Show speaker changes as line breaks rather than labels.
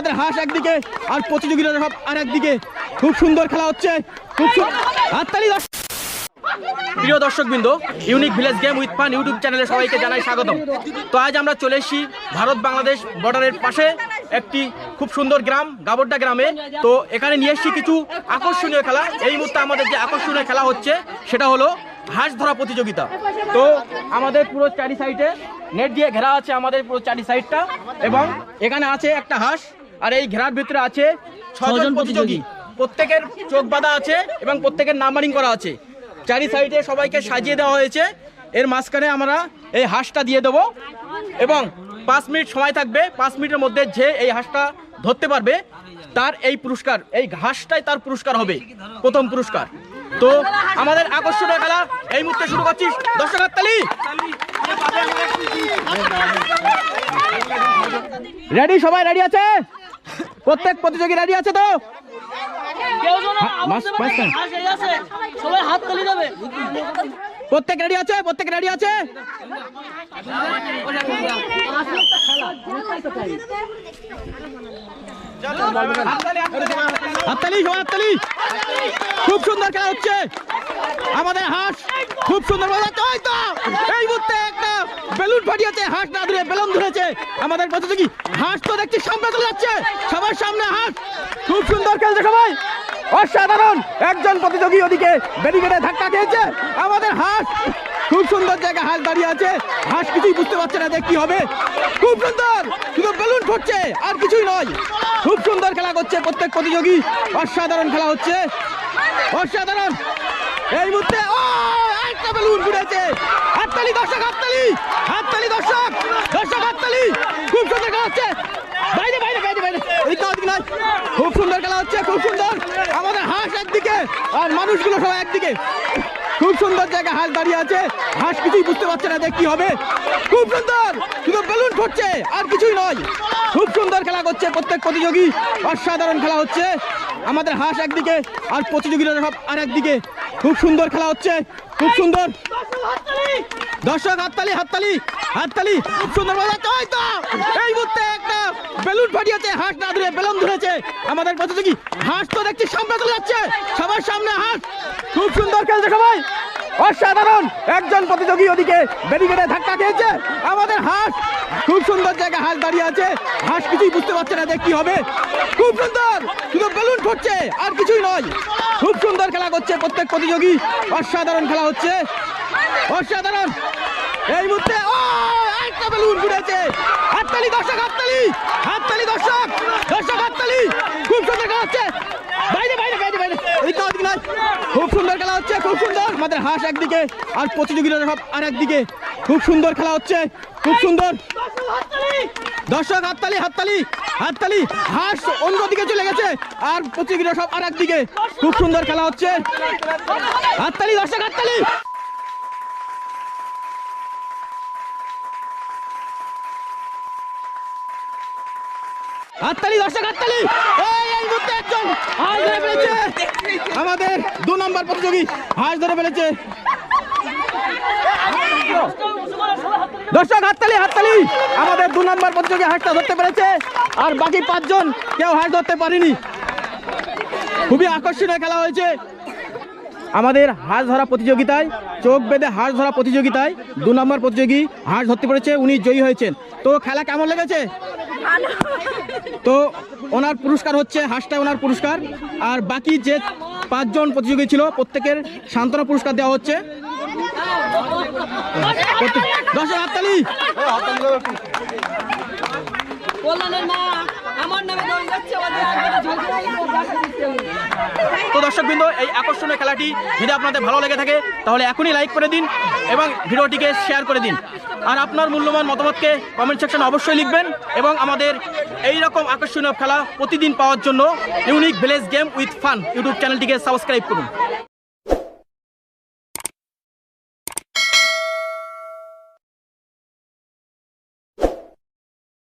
আমাদের হাঁস একদিকে আর প্রতিযোগীরা সব আর একদিকে। খুব সুন্দর খেলা হচ্ছে, খুব হাততালি। প্রিয় দর্শকবৃন্দ, unique village game with fun YouTube চ্যানেলে সবাইকে জানাই স্বাগতম। তো আজ আমরা চলে এসেছি ভারত বাংলাদেশ বর্ডারের পাশে একটি খুব সুন্দর গ্রাম, গাবড্ডা গ্রামে। তো এখানে নিয়ে এসেছি কিছু আকর্ষণীয় খেলা। এই মুহূর্তে আমাদের যে আকর্ষণীয় খেলা হচ্ছে সেটা হলো হাঁস ধরা প্রতিযোগিতা। তো আমাদের পুরো চারি সাইডে নেট দিয়ে ঘেরা আছে, আমাদের পুরো চারি সাইডটা, এবং এখানে আছে একটা হাঁস, আর এই ঘেরার ভিতরে আছে 6 জন প্রতিযোগী। প্রত্যেকের চোখ বাঁধা আছে এবং প্রত্যেকের নাম্বারিং করা আছে। চারি সাইডে সবাইকে সাজিয়ে দেওয়া হয়েছে। এর মাঝখানে আমরা এই হাঁসটা দিয়ে দেবো এবং 5 মিনিট সময় থাকবে। 5 মিনিটের মধ্যে যে এই হাঁসটা ধরতে পারবে তার এই পুরস্কার, এই হাঁসটাই তার পুরস্কার হবে, প্রথম পুরস্কার। তো আমাদের আকর্ষণীয় খেলা এই মুহূর্তে শুরু করছি। দর্শক হাততালি। রেডি? সবাই রেডি আছে? প্রত্যেক প্রতিযোগী রেডি আছে তো?
সবাই হাত তালি দেবে।
প্রত্যেক রেডি আছে? প্রত্যেক রেডি আছে? হাততালি, সবাই হাততালি। খুব সুন্দর খেলা হচ্ছে। আমাদের হাঁস খুব সুন্দর এই মুহূর্তে একটা বেলুন ফাটিয়েছে, হাঁস না ধরে বেলুন ধরেছে আমাদের প্রতিযোগী। হাঁস তো দেখছি সামনে চলে যাচ্ছে, সবার সামনে হাঁস। খুব সুন্দর খেলছে সবাই, অসাধারণ। একজন প্রতিযোগী ওদিকে ব্যারিকেডে ধাক্কা খেয়েছে। আমাদের হাঁস খুব সুন্দর জায়গায় হাঁস দাঁড়িয়ে আছে। হাঁস কিছুই বুঝতে পারছে না যে কি হবে। খুব সুন্দর, শুধু বেলুন ফুটছে আর কিছুই নয়। খুব সুন্দর খেলা করছে প্রত্যেক প্রতিযোগী, অসাধারণ খেলা হচ্ছে, অসাধারণ। এই মুহূর্তে একটা বেলুন ফুটেছে। হাততালি দর্শক, হাততালি, হাততালি দর্শক, দর্শক হাততালি। খুব সুন্দর খেলা হচ্ছে। বাইরে বাইরে বাইরে বাইরে, এই তো নয়। খুব সুন্দর খেলা হচ্ছে, খুব সুন্দর। আমাদের হাঁস একদিকে আর মানুষগুলো সবাই একদিকে। খুব সুন্দর জায়গায় হাঁস দাঁড়িয়ে আছে। হাঁস কিছুই বুঝতে পারছে না যে কি হবে। খুব সুন্দর, শুধু বেলুন ফুটছে আর কিছুই নয়। খুব সুন্দর খেলা করছে প্রত্যেক প্রতিযোগী, অসাধারণ খেলা হচ্ছে। আমাদের হাঁস একদিকে আর প্রতিযোগীরা সব আর একদিকে। খুব সুন্দর খেলা হচ্ছে, খুব সুন্দর। দর্শক হাততালি, হাততালি, হাততালি। খুব সুন্দর এই মুহূর্তে একটা বেলুন ফাটিয়েছে, হাঁস না ধরে বেলুন ধরেছে আমাদের প্রতিযোগী। হাঁস তো দেখছি সামনে চলে যাচ্ছে, সবার সামনে হাঁস। খুব সুন্দর খেলছে সবাই, অসাধারণ। একজন প্রতিযোগী ওদিকে ব্যারিকেডে ধাক্কা খেয়েছে। আমাদের হাঁস খুব সুন্দর জায়গায় হাঁস দাঁড়িয়ে আছে। হাঁস কিছুই বুঝতে পারছে না যে কি হবে। খুব সুন্দর, শুধু বেলুন ফুটছে আর কিছুই নয়। খুব সুন্দর খেলা করছে প্রত্যেক প্রতিযোগী, অসাধারণ খেলা হচ্ছে, অসাধারণ। এই মুহূর্তে একটা বেলুন ফুটেছে। হাততালি দর্শক, হাততালি, হাততালি দর্শক, দর্শক হাততালি। খুব সুন্দর খেলা হচ্ছে। বাইরে বাইরে বাইরে বাইরে, এই তো নয়। খুব সুন্দর খেলা হচ্ছে, খুব সুন্দর। আমাদের হাঁস একদিকে আর প্রতিযোগীরা সব আর একদিকে। খুব সুন্দর খেলা হচ্ছে, খুব সুন্দর। দর্শক হাততালি, হাততালি, হাততালি। হাঁস অন্যদিকে চলে গেছে আর প্রতিযোগীরা সব আর একদিকে। খুব সুন্দর খেলা হচ্ছে। হাততালি দর্শক, হাততালি। হাততালি দর্শক, হাততালি। এই মুহূর্তে একজন হাঁস ধরে ফেলেছে। আমাদের 2 নম্বর প্রতিযোগী হাঁস ধরে ফেলেছে। দর্শক হাততালি, হাততালি। আমাদের 2 নম্বর প্রতিযোগী হাঁসটা ধরতে পেরেছে, আর বাকি 5 জন কেউ হাঁস ধরতে পারেনি। খুবই আকর্ষণীয় খেলা হয়েছে। আমাদের হাঁস ধরা প্রতিযোগিতায়, চোখ বেঁধে হাঁস ধরা প্রতিযোগিতায় 2 নম্বর প্রতিযোগী হাঁস ধরতে পেরেছে, উনি জয়ী হয়েছেন। তো খেলা কেমন লেগেছে? তো ওনার পুরস্কার হচ্ছে, হাঁসটাই ওনার পুরস্কার। আর বাকি যে 5 জন প্রতিযোগী ছিল প্রত্যেকের সান্ত্বনা পুরস্কার দেওয়া হচ্ছে। দর্শক হাততালি। তো দর্শকবৃন্দ, এই আকর্ষণীয় খেলাটি যদি আপনাদের ভালো লেগে থাকে তাহলে এখনই লাইক করে দিন এবং ভিডিওটিকে শেয়ার করে দিন। আর আপনার মূল্যবান মতামতকে কমেন্ট সেকশনে অবশ্যই লিখবেন। এবং আমাদের এই রকম আকর্ষণীয় খেলা প্রতিদিন পাওয়ার জন্য unique village game with fun YouTube চ্যানেলটিকে সাবস্ক্রাইব করুন।